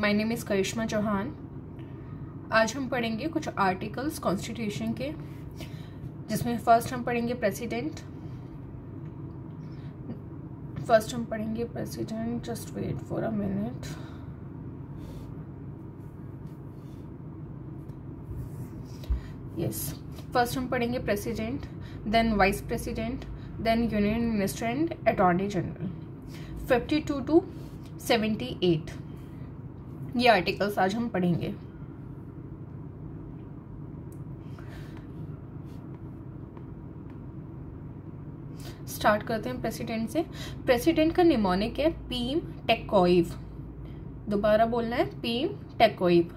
My name is करिश्मा चौहान। आज हम पढ़ेंगे कुछ आर्टिकल्स कॉन्स्टिट्यूशन के, जिसमें फर्स्ट हम पढ़ेंगे president. Just wait for a minute. Yes, first हम पढ़ेंगे president, then vice president, then union minister and attorney general. 52 to 78 ये आर्टिकल्स आज हम पढ़ेंगे। स्टार्ट करते हैं प्रेसिडेंट से। प्रेसिडेंट का निमोनिक है पीम टेकोइव। दोबारा बोलना है पीम टेकोइव,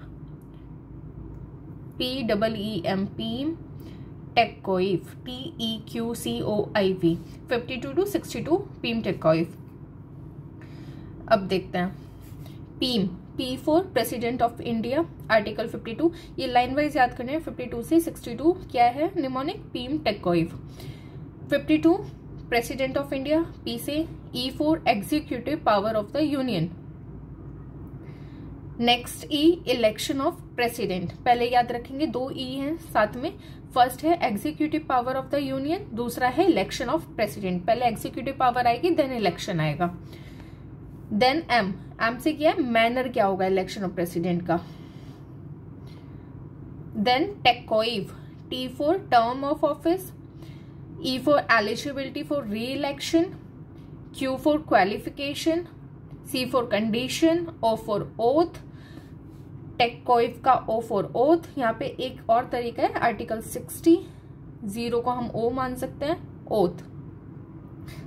PEEM, पीम टेकोइव, TEQCOIV। 52 to 62 पीम टेकोइव। अब देखते हैं पीम, P for president of India, article 52। ये लाइन वाइज याद करने हैं। 52 से 62 क्या है निमोनिक? पीम टेकोइव। 52 प्रेसिडेंट ऑफ इंडिया, P से। E for executive power of the union. Next E, election of president. पहले याद रखेंगे, 2 E हैं साथ में। फर्स्ट है executive power of the union, दूसरा है इलेक्शन ऑफ प्रेसिडेंट। पहले एग्जीक्यूटिव पावर आएगी, देन इलेक्शन आएगा। देन एम से क्या है? मैनर क्या होगा इलेक्शन ऑफ प्रेसिडेंट का। देन टेकोइव, T for term of office, E for eligibility for re-election, Q for qualification, C for condition, O for oath. टेकोइव का O फॉर ओथ। यहाँ पे एक और तरीका है, आर्टिकल 60, 0 को हम O मान सकते हैं, ओथ।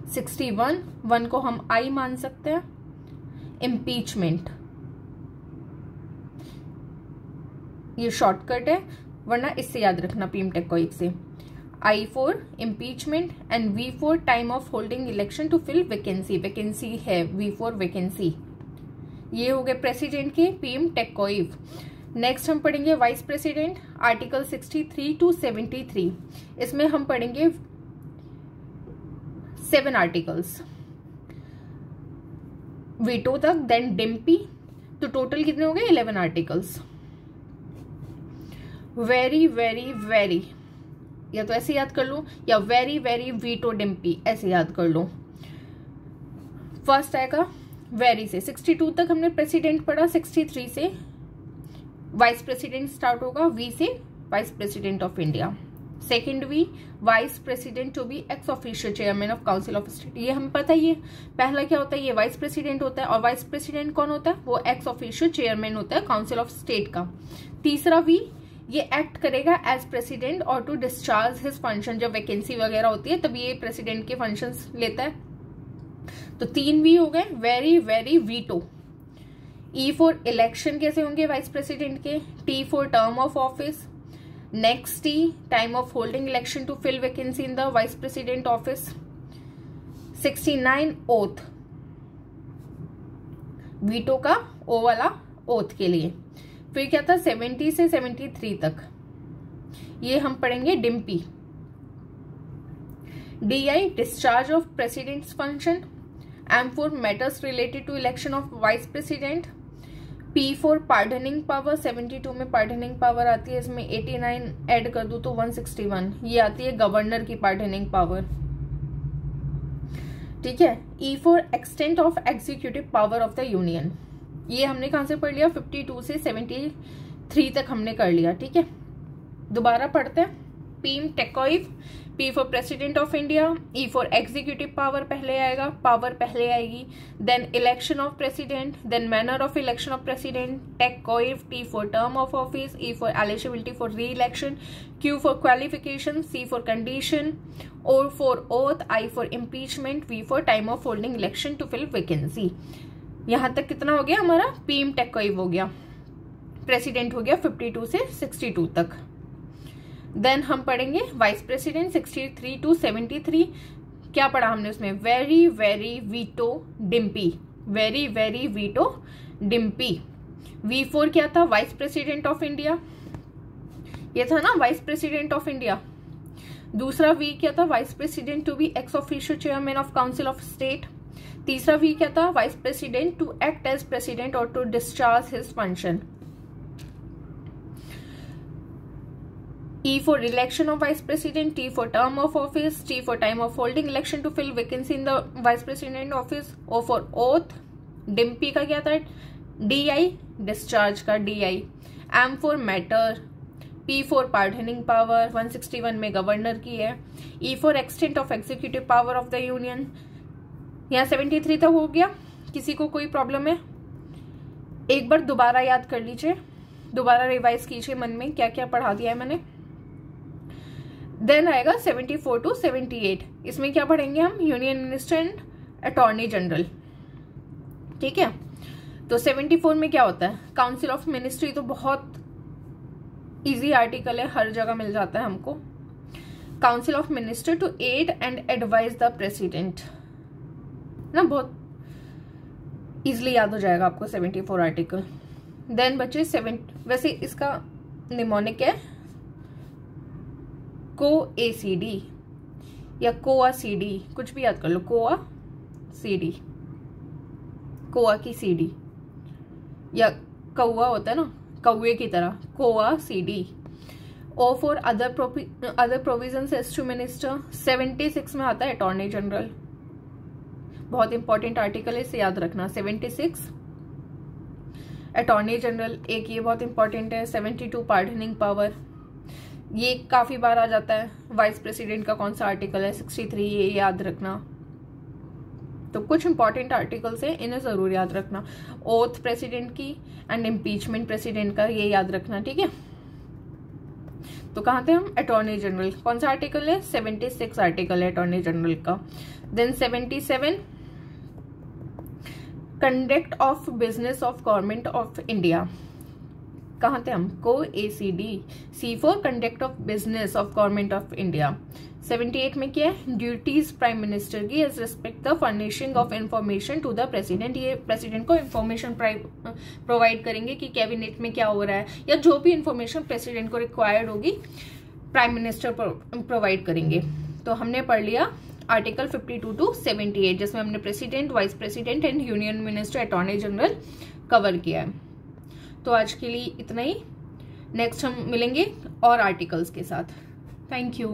61, 1 को हम I मान सकते हैं, इम्पीचमेंट। ये शॉर्टकट है, वरना इससे याद रखना पीम टेकोइव से। I for impeachment and V for time of holding election to fill vacancy. Vacancy है, V फॉर वैकेंसी। ये हो गए प्रेसिडेंट के पीम टेकोइव। नेक्स्ट हम पढ़ेंगे वाइस प्रेसिडेंट, आर्टिकल 63 to 73। इसमें हम पढ़ेंगे 7 आर्टिकल्स वीटो तक, देन डिम्पी। तो टोटल कितने हो गए? 11 आर्टिकल्स। वेरी वेरी वेरी, या तो ऐसे याद कर लो, या वेरी वेरी वीटो डिम्पी, ऐसे याद कर लो। फर्स्ट आएगा वेरी से। 62 तक हमने प्रेसिडेंट पढ़ा, 63 से वाइस प्रेसिडेंट स्टार्ट होगा, वी से vice president of India. Second V, vice president to be ex official chairman of council of state. ये हमें पता ही है। पहला क्या होता है? ये वाइस प्रेसिडेंट होता है, और वाइस प्रेसिडेंट कौन होता है? वो एक्स ऑफिशियल चेयरमैन होता है काउंसिल ऑफ स्टेट का। तीसरा वी, ये एक्ट करेगा एज प्रेसिडेंट और टू डिस्चार्ज हिज फंक्शन। जब वैकेंसी वगैरह होती है तब ये प्रेसिडेंट के फंक्शंस लेता है। तो 3 वी हो गए, very very veto. E for election कैसे होंगे वाइस प्रेसिडेंट के? T for term of office. Next T, time of holding election to fill vacancy in the vice president office. 69 oath, veto का O वाला oath के लिए। फिर क्या था? 70 से 73 तक ये हम पढ़ेंगे डिम्पी। DI, discharge of president's function. M for matters related to election of vice president. P for pardoning power, 72 में पार्डनिंग पावर आती है, इसमें 89 ऐड कर दूं तो 161, ये आती है गवर्नर की पार्डनिंग पावर। ठीक है। E for extent of executive power of the union. ये हमने कहां से पढ़ लिया? 52 से 73 तक हमने कर लिया। ठीक है, दोबारा पढ़ते हैं। पीम टेकोइव, P for president of India, E for executive power पहले आएगा, पावर पहले आएगी, then election of president, then manner of election of president. टेकोइव, T for term of office, E for eligibility for re-election, Q for qualification, C for condition, O for oath, I for impeachment, V for time of holding election to fill vacancy. यहां तक कितना हो गया हमारा? पीम टेकोइव हो गया, president हो गया 52 से 62 तक। देन हम पढ़ेंगे वाइस प्रेसिडेंट 63 to 73। क्या पढ़ा हमने उसमें? वेरी वेरी वीटो डिम्पी, वेरी वेरी वीटो डिम्पी। वी फॉर क्या था? वाइस प्रेसिडेंट ऑफ इंडिया, ये था ना वाइस प्रेसिडेंट ऑफ इंडिया। दूसरा वी क्या था? Vice president to be ex official chairman of council of state. तीसरा वी क्या था, vice president to act as president और to discharge his function. E for election of vice president, T for term of office, T for time of holding election to fill vacancy in the vice president office, O for oath, Dimpy का क्या था, DI discharge का DI, M for matter, P for pardoning power 161 में governor की है, E for extent of executive power of the union। यहाँ 73 तक हो गया, किसी को कोई प्रॉब्लम है? एक बार दोबारा याद कर लीजिए, दोबारा रिवाइज कीजिए मन में क्या क्या पढ़ा दिया है मैंने। देन आएगा 74 to 78, इसमें क्या पढ़ेंगे हम, union minister and attorney general, ठीक है। तो 74 में क्या होता है, काउंसिल ऑफ मिनिस्ट्री, तो बहुत इजी आर्टिकल है, हर जगह मिल जाता है हमको। Council of minister to aid and advise the president ना, बहुत इजिली याद हो जाएगा आपको 74 आर्टिकल। देन बचे 7, वैसे इसका निमोनिक है को ACD या कोआ CD, कुछ भी याद कर लो, कोआ CD, कोआ की CD, या कौआ होता है ना, कौए की तरह, कोआ CD। O for other provisions as to minister, 76 में आता है अटॉर्नी जनरल, बहुत इंपॉर्टेंट आर्टिकल है, इसे याद रखना। 76 अटॉर्नी जनरल, एक ये बहुत इंपॉर्टेंट है। 72 पार्डनिंग पावर, ये काफी बार आ जाता है। वाइस प्रेसिडेंट का कौन सा आर्टिकल है, 63, ये याद रखना। तो कुछ इंपॉर्टेंट आर्टिकल्स हैं, इन्हें जरूर याद रखना। ओथ प्रेसिडेंट की एंड इम्पीचमेंट प्रेसिडेंट का, ये याद रखना, ठीक है। तो कहाँ थे हम, अटॉर्नी जनरल, कौन सा आर्टिकल है, 76 आर्टिकल है अटॉर्नी जनरल का। Then 77 conduct of business of government of India, कहाँ थे हम, को ACD, C for conduct of business of government of India. 78 में क्या है, ड्यूटीज प्राइम मिनिस्टर की as respect the furnishing of information to the president, ये प्रेसिडेंट को इंफॉर्मेशन प्रोवाइड करेंगे कि कैबिनेट में क्या हो रहा है, या जो भी इंफॉर्मेशन प्रेसिडेंट को रिक्वायर्ड होगी प्राइम मिनिस्टर प्रोवाइड करेंगे। तो हमने पढ़ लिया आर्टिकल 52 to 78, जिसमें हमने president, vice president and union minister, attorney general cover किया है। तो आज के लिए इतना ही, नेक्स्ट हम मिलेंगे और आर्टिकल्स के साथ। Thank you.